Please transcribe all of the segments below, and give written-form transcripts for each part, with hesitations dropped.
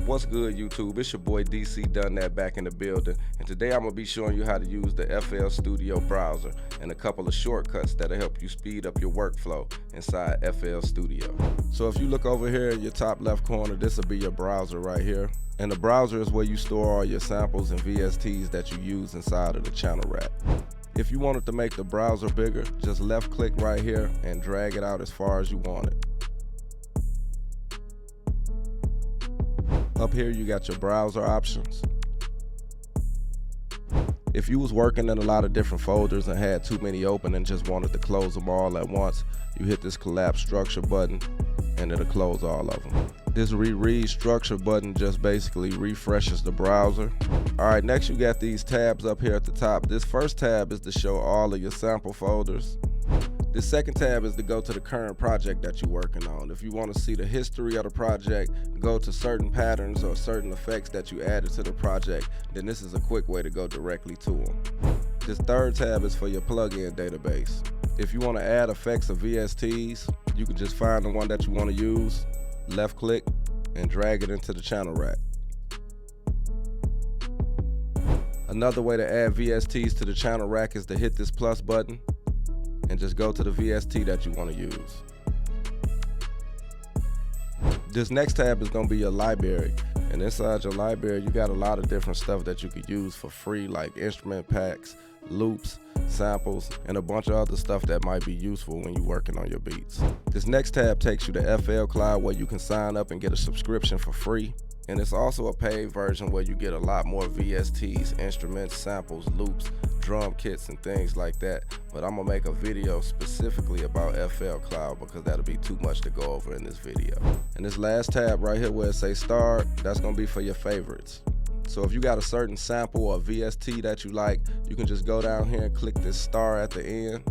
What's good, YouTube? It's your boy DC Done That back in the building, and today I'm going to be showing you how to use the FL Studio browser and a couple of shortcuts that'll help you speed up your workflow inside FL Studio. So if you look over here in your top left corner, this will be your browser right here. And the browser is where you store all your samples and VSTs that you use inside of the channel rack. If you wanted to make the browser bigger, just left click right here and drag it out as far as you want it. Up here you got your browser options. If you was working in a lot of different folders and had too many open and just wanted to close them all at once, you hit this collapse structure button and it'll close all of them. This reread structure button just basically refreshes the browser. Alright, next you got these tabs up here at the top. This first tab is to show all of your sample folders. The second tab is to go to the current project that you're working on. If you want to see the history of the project, go to certain patterns or certain effects that you added to the project, then this is a quick way to go directly to them. This third tab is for your plugin database. If you want to add effects or VSTs, you can just find the one that you want to use, left click, and drag it into the channel rack. Another way to add VSTs to the channel rack is to hit this plus button and just go to the VST that you want to use. This next tab is going to be your library, and inside your library you got a lot of different stuff that you could use for free, like instrument packs, loops, samples, and a bunch of other stuff that might be useful when you're working on your beats. This next tab takes you to FL Cloud, where you can sign up and get a subscription for free. And it's also a paid version where you get a lot more VSTs, instruments, samples, loops, drum kits, and things like that. But I'm gonna make a video specifically about FL Cloud because that'll be too much to go over in this video. And this last tab right here where it says start, that's gonna be for your favorites. So if you got a certain sample or VST that you like, you can just go down here and click this star at the end.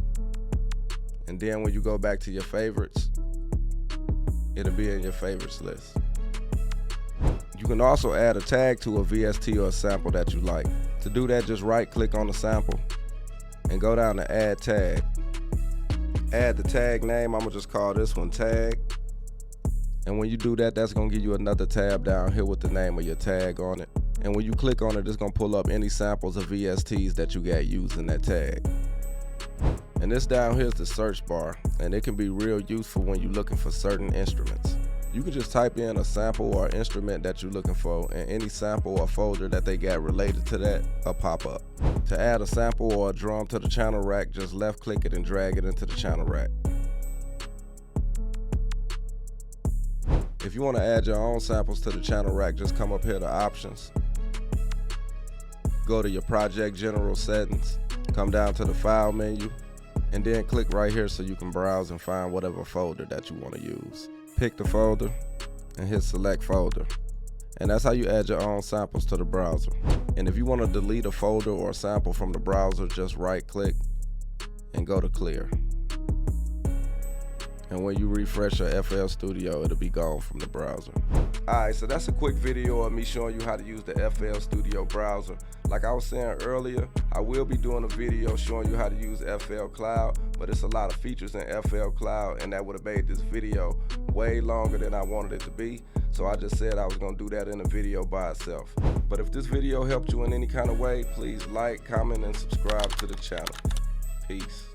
And then when you go back to your favorites, it'll be in your favorites list. You can also add a tag to a VST or a sample that you like. To do that, just right click on the sample and go down to add tag. Add the tag name, I'm gonna just call this one tag. And when you do that, that's gonna give you another tab down here with the name of your tag on it. And when you click on it, it's gonna pull up any samples of VSTs that you got using that tag. And this down here is the search bar, and it can be real useful when you're looking for certain instruments. You can just type in a sample or instrument that you're looking for, and any sample or folder that they got related to that will pop up. To add a sample or a drum to the channel rack, just left click it and drag it into the channel rack. If you want to add your own samples to the channel rack, just come up here to options. Go to your project general settings, come down to the file menu, and then click right here so you can browse and find whatever folder that you want to use. Pick the folder and hit select folder. And that's how you add your own samples to the browser. And if you want to delete a folder or a sample from the browser, just right click and go to clear. And when you refresh your FL Studio, it'll be gone from the browser. Alright, so that's a quick video of me showing you how to use the FL Studio browser. Like I was saying earlier, I will be doing a video showing you how to use FL Cloud, but it's a lot of features in FL Cloud, and that would have made this video way longer than I wanted it to be. So I just said I was going to do that in a video by itself. But if this video helped you in any kind of way, please like, comment, and subscribe to the channel. Peace.